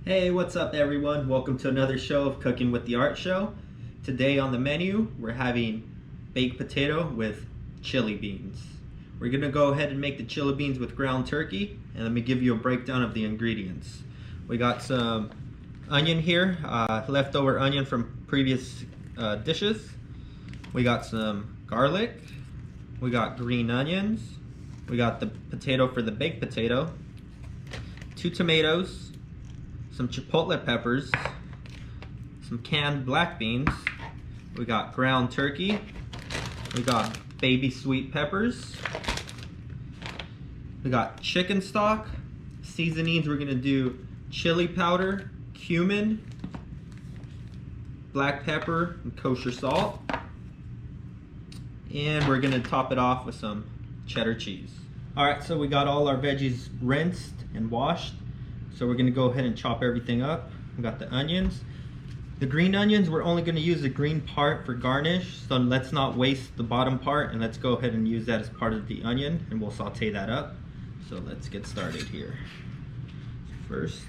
Hey, what's up everyone? Welcome to another show of Cooking with the Art Show. Today on the menu, we're having baked potato with chili beans. We're gonna go ahead and make the chili beans with ground turkey, and let me give you a breakdown of the ingredients. We got some onion here, leftover onion from previous dishes. We got some garlic. We got green onions. We got the potato for the baked potato. 2 tomatoes. Some chipotle peppers, some canned black beans, we got ground turkey, we got baby sweet peppers, we got chicken stock. Seasonings, we're gonna do chili powder, cumin, black pepper, and kosher salt. And we're gonna top it off with some cheddar cheese. All right, so we got all our veggies rinsed and washed. So we're gonna go ahead and chop everything up. We got the onions. The green onions, we're only gonna use the green part for garnish, so let's not waste the bottom part, and let's go ahead and use that as part of the onion, and we'll saute that up. So let's get started here. First,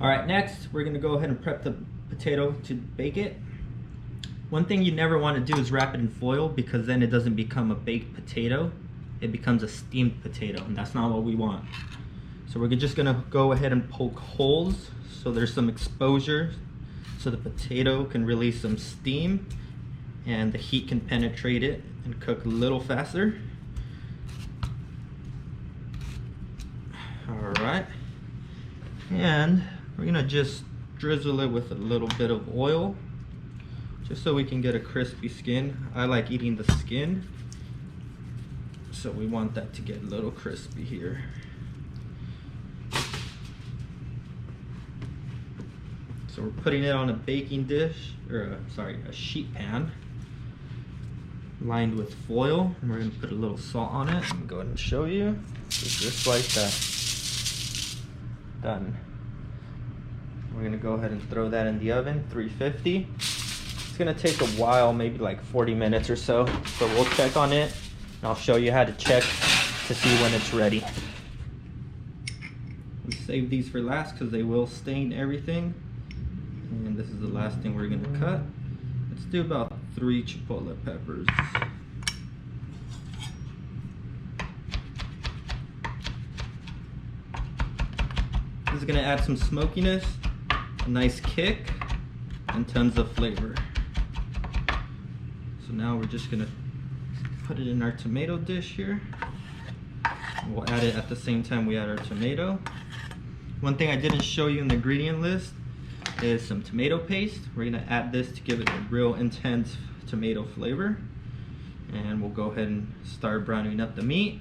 all right, next we're gonna go ahead and prep the potato to bake it. One thing you never want to do is wrap it in foil, because then it doesn't become a baked potato. It becomes a steamed potato, and that's not what we want. So we're just gonna go ahead and poke holes so there's some exposure so the potato can release some steam, and the heat can penetrate it and cook a little faster. All right, and we're gonna just drizzle it with a little bit of oil just so we can get a crispy skin. I like eating the skin, so we want that to get a little crispy here. So we're putting it on a baking dish, or a sheet pan lined with foil, and we're gonna put a little salt on it. I'm gonna go ahead and show you. So just like that. Done. We're gonna go ahead and throw that in the oven, 350. It's gonna take a while, maybe like 40 minutes or so. So we'll check on it, and I'll show you how to check to see when it's ready. We save these for last because they will stain everything. And this is the last thing we're gonna cut. Let's do about 3 chipotle peppers. This is gonna add some smokiness, a nice kick, and tons of flavor. So now we're just gonna put it in our tomato dish here. And we'll add it at the same time we add our tomato. One thing I didn't show you in the ingredient list is some tomato paste. We're gonna add this to give it a real intense tomato flavor. And we'll go ahead and start browning up the meat,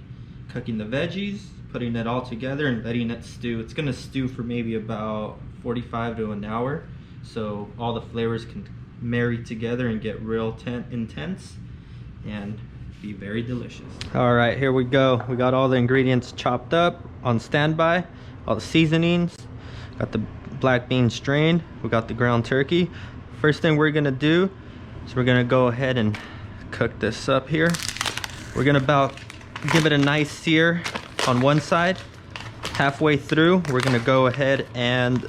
cooking the veggies, putting it all together and letting it stew. It's gonna stew for maybe about 45 to an hour, so all the flavors can marry together and get real intense and be very delicious. All right, here we go. We got all the ingredients chopped up on standby, all the seasonings, got the black beans strained, we got the ground turkey. First thing we're gonna do is we're gonna go ahead and cook this up here. We're gonna about give it a nice sear on one side. Halfway through, we're gonna go ahead and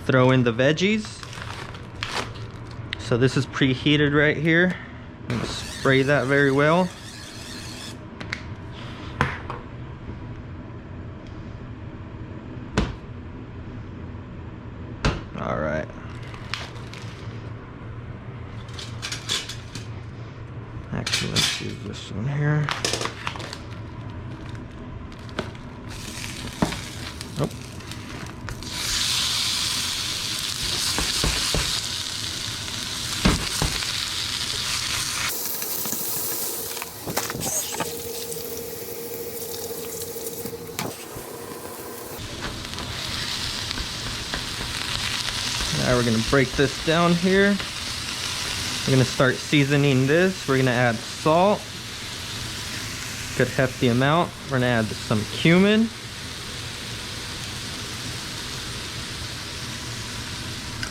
throw in the veggies. So this is preheated right here. I'm gonna spray that very well. All right. Actually, let's use this one here. Oh. Now we're gonna break this down here. We're gonna start seasoning this. We're gonna add salt, good hefty amount. We're gonna add some cumin.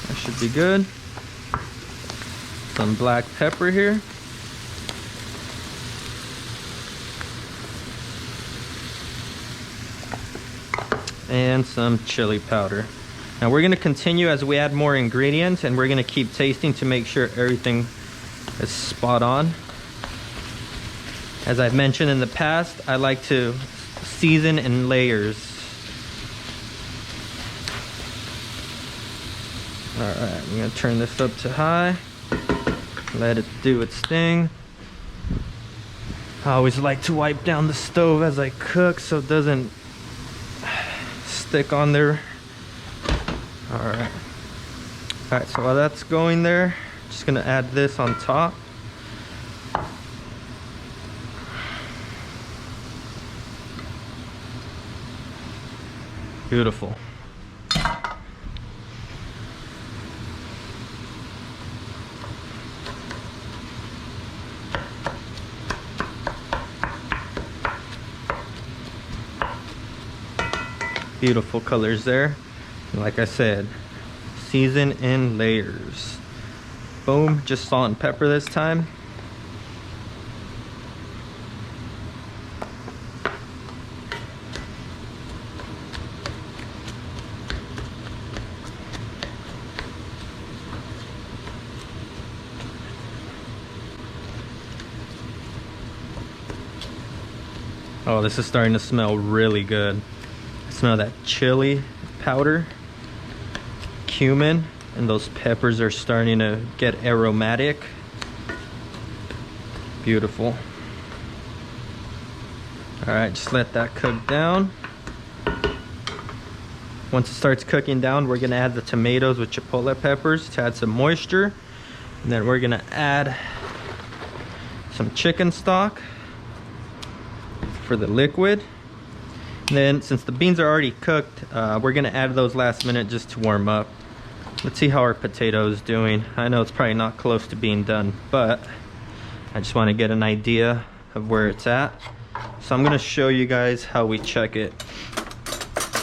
That should be good. Some black pepper here. And some chili powder. Now we're gonna continue as we add more ingredients, and we're gonna keep tasting to make sure everything is spot on. As I've mentioned in the past, I like to season in layers. All right, I'm gonna turn this up to high. Let it do its thing. I always like to wipe down the stove as I cook so it doesn't stick on there. All right, so while that's going there, just gonna add this on top. Beautiful. Beautiful colors there. And like I said, season in layers. Boom, just salt and pepper this time. Oh, this is starting to smell really good. I smell that chili powder, cumin, and those peppers are starting to get aromatic. Beautiful. All right, just let that cook down. Once it starts cooking down, we're gonna add the tomatoes with chipotle peppers to add some moisture. And then we're gonna add some chicken stock for the liquid. And then since the beans are already cooked, we're gonna add those last minute just to warm up. Let's see how our potato is doing. I know it's probably not close to being done, but I just wanna get an idea of where it's at. So I'm gonna show you guys how we check it.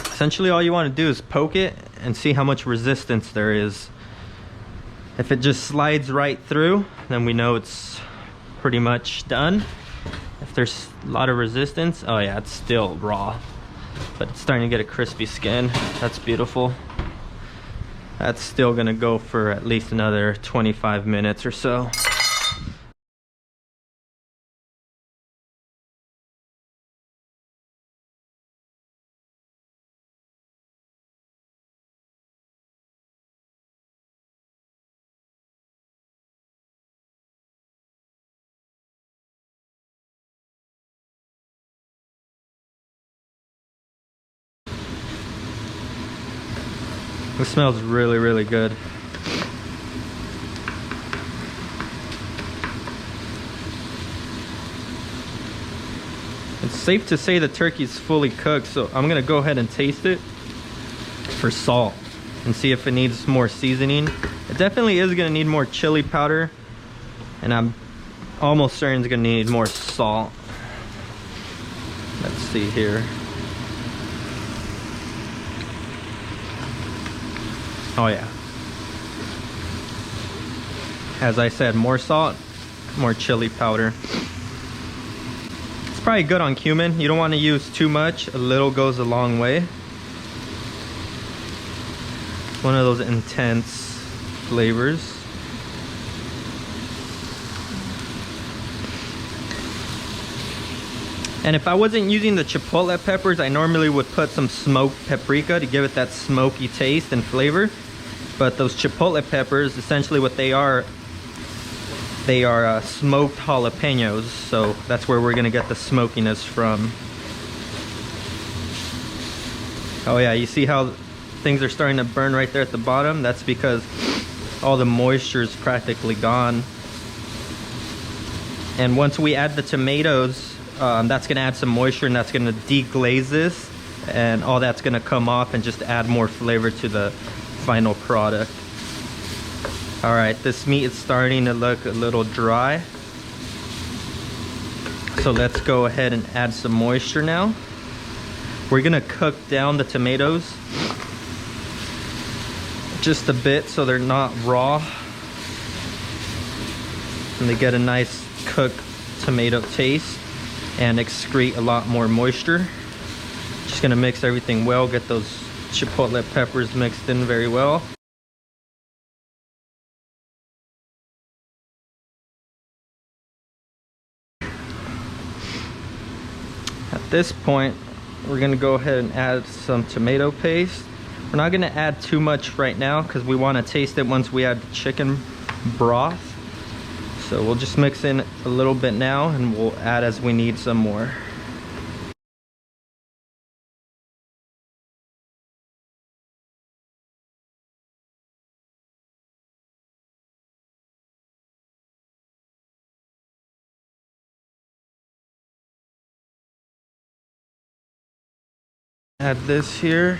Essentially all you wanna do is poke it and see how much resistance there is. If it just slides right through, then we know it's pretty much done. If there's a lot of resistance, oh yeah, it's still raw, but it's starting to get a crispy skin. That's beautiful. That's still gonna go for at least another 25 minutes or so. It smells really, really good. It's safe to say the turkey's fully cooked, so I'm gonna go ahead and taste it for salt and see if it needs more seasoning. It definitely is gonna need more chili powder, and I'm almost certain it's gonna need more salt. Let's see here. Oh yeah. As I said, more salt, more chili powder. It's probably good on cumin. You don't want to use too much. A little goes a long way. One of those intense flavors. And if I wasn't using the chipotle peppers, I normally would put some smoked paprika to give it that smoky taste and flavor. But those chipotle peppers, essentially what they are smoked jalapenos. So that's where we're gonna get the smokiness from. Oh yeah, you see how things are starting to burn right there at the bottom? That's because all the moisture is practically gone. And once we add the tomatoes, that's gonna add some moisture, and that's gonna deglaze this, and all that's gonna come off and just add more flavor to the final product. All right, this meat is starting to look a little dry. So let's go ahead and add some moisture now. We're gonna cook down the tomatoes just a bit so they're not raw, and they get a nice cooked tomato taste and excrete a lot more moisture. Just gonna mix everything well, get those chipotle peppers mixed in very well. At this point, we're gonna go ahead and add some tomato paste. We're not gonna add too much right now because we wanna taste it once we add the chicken broth. So we'll just mix in a little bit now, and we'll add as we need some more. Add this here.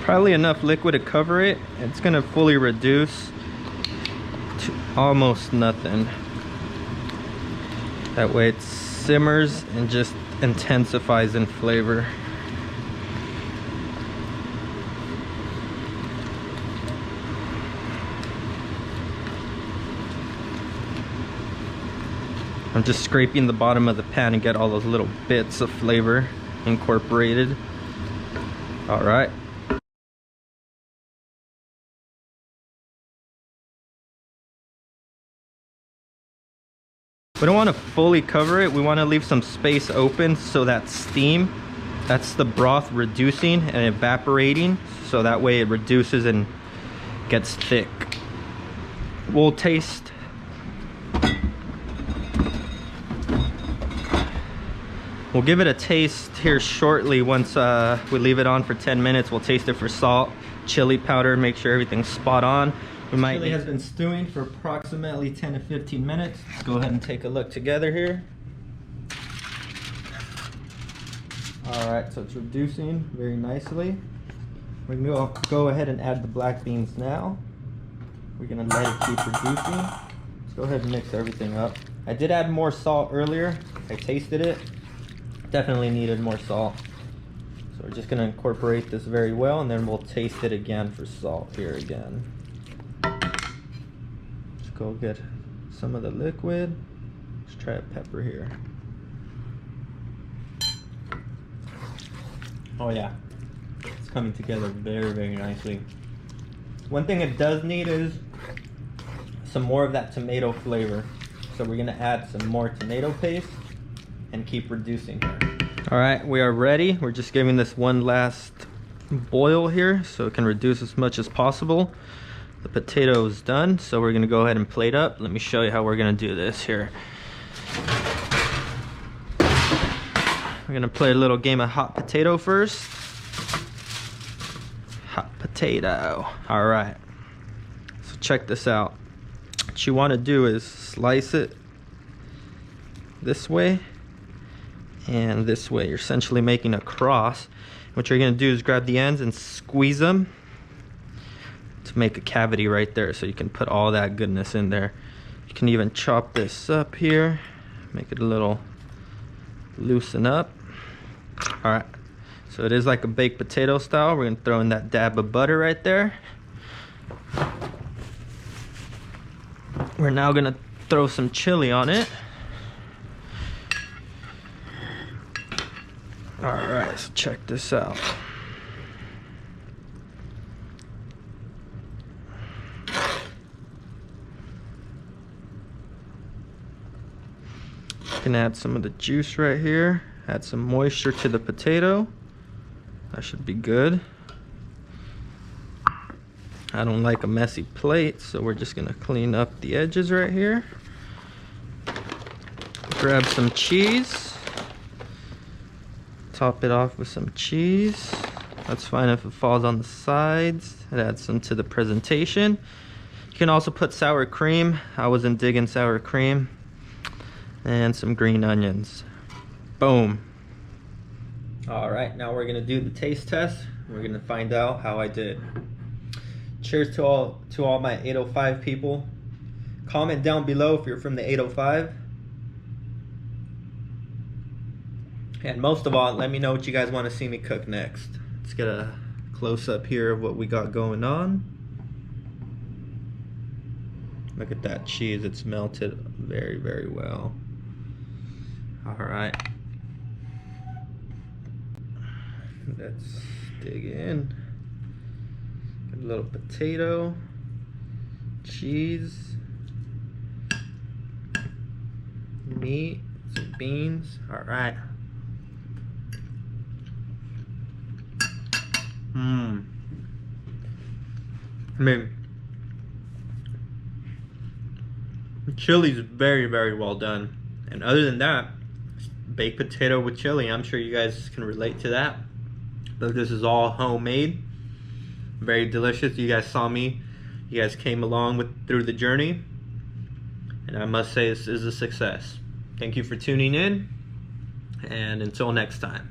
Probably enough liquid to cover it. It's gonna fully reduce to almost nothing. That way it simmers and just intensifies in flavor. I'm just scraping the bottom of the pan and get all those little bits of flavor incorporated. All right. We don't want to fully cover it. We want to leave some space open so that steam, that's the broth reducing and evaporating, so that way it reduces and gets thick. We'll taste. We'll give it a taste here shortly. Once we leave it on for 10 minutes, we'll taste it for salt, chili powder, make sure everything's spot on. Chili has been stewing for approximately 10 to 15 minutes. Let's go ahead and take a look together here. All right, so it's reducing very nicely. We're gonna go ahead and add the black beans now. We're gonna let it keep reducing. Let's go ahead and mix everything up. I did add more salt earlier. I tasted it. Definitely needed more salt. So we're just gonna incorporate this very well, and then we'll taste it again for salt here again. Let's go get some of the liquid. Let's try a pepper here. Oh yeah, it's coming together very, very nicely. One thing it does need is some more of that tomato flavor. So we're gonna add some more tomato paste and keep reducing here. All right, we are ready. We're just giving this one last boil here so it can reduce as much as possible. The potato is done, so we're gonna go ahead and plate up. Let me show you how we're gonna do this here. We're gonna play a little game of hot potato first. Hot potato. All right, so check this out. What you wanna do is slice it this way and this way. You're essentially making a cross. What you're gonna do is grab the ends and squeeze them to make a cavity right there, so you can put all that goodness in there. You can even chop this up here, make it a little loosen up. All right, so it is like a baked potato style. We're gonna throw in that dab of butter right there. We're now gonna throw some chili on it. All right, so check this out. You can add some of the juice right here, add some moisture to the potato. That should be good. I don't like a messy plate, so we're just gonna clean up the edges right here. Grab some cheese. Top it off with some cheese. That's fine if it falls on the sides. It adds some to the presentation. You can also put sour cream. I wasn't digging sour cream. And some green onions. Boom. All right, now we're gonna do the taste test. We're gonna find out how I did. Cheers to all my 805 people. Comment down below if you're from the 805. And most of all, let me know what you guys want to see me cook next. Let's get a close-up here of what we got going on. Look at that cheese, it's melted very, very well. All right. Let's dig in. Get a little potato, cheese, meat, some beans. All right. I mean, the chili's very, very well done. And other than that, baked potato with chili, I'm sure you guys can relate to that. But this is all homemade, very delicious. You guys saw me, you guys came along through the journey, and I must say this is a success. Thank you for tuning in, and until next time.